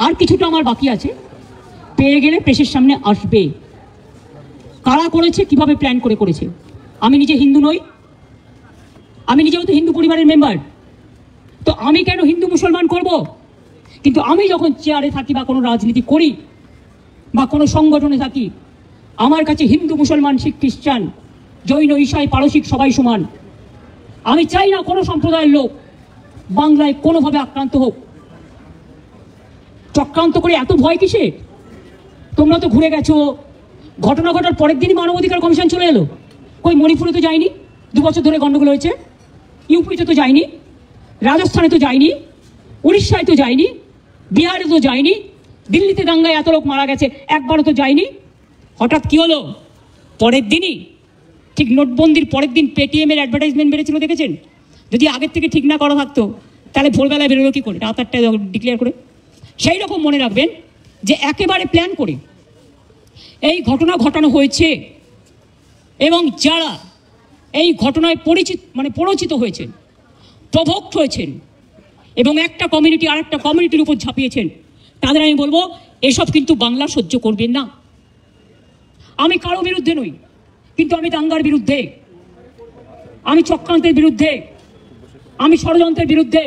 আর কিছুটা আমার বাকি আছে, পেয়ে গেলে প্রেসের সামনে আসবে। কারা করেছে, কিভাবে প্ল্যান করে করেছে। আমি নিজে হিন্দু নই, আমি নিজেও তো হিন্দু পরিবারের মেম্বার, তো আমি কেন হিন্দু মুসলমান করব? কিন্তু আমি যখন চেয়ারে থাকি বা কোনো রাজনীতি করি বা কোনো সংগঠনে থাকি, আমার কাছে হিন্দু মুসলমান শিখ খ্রিস্টান জৈন ঈসাই পারসিক সবাই সমান। আমি চাই না কোনো সম্প্রদায়ের লোক বাংলায় কোনোভাবে আক্রান্ত হোক। চক্রান্ত করে এত ভয় কিসে? তোমরা তো ঘুরে গেছো, ঘটনা ঘটার পরের দিনই মানবাধিকার কমিশন চলে এলো। কই মণিপুরে তো যায়নি, 2 বছর ধরে গন্ডগোল হয়েছে। ইউপিতে তো যায়নি, রাজস্থানে তো যায়নি, উড়িষ্যায় তো যায়নি, বিহারে তো যায়নি, দিল্লিতে দাঙ্গায় এত লোক মারা গেছে, একবারও তো যায়নি। হঠাৎ কি হলো? পরের দিনই, ঠিক নোটবন্দির পরের দিন পেটিএমের অ্যাডভার্টাইজমেন্ট বেড়েছিল, দেখেছেন? যদি আগের থেকে ঠিক না করা থাকতো তাহলে ভোরবেলায় বেরোলো কি করে, রাত 8টায় ডিক্লেয়ার করে? সেই রকম মনে রাখবেন যে একেবারে প্ল্যান করে এই ঘটনা ঘটানো হয়েছে, এবং যারা এই ঘটনায় পরিচিত হয়েছেন, প্রভোক্ট হয়েছেন এবং একটা কমিউনিটি আর একটা কমিউনিটির উপর ঝাঁপিয়েছেন, তাদের আমি বলবো এসব কিন্তু বাংলা সহ্য করবেন না। আমি কারো বিরুদ্ধে নই, কিন্তু আমি দাঙ্গার বিরুদ্ধে, আমি চক্রান্তের বিরুদ্ধে, আমি ষড়যন্ত্রের বিরুদ্ধে।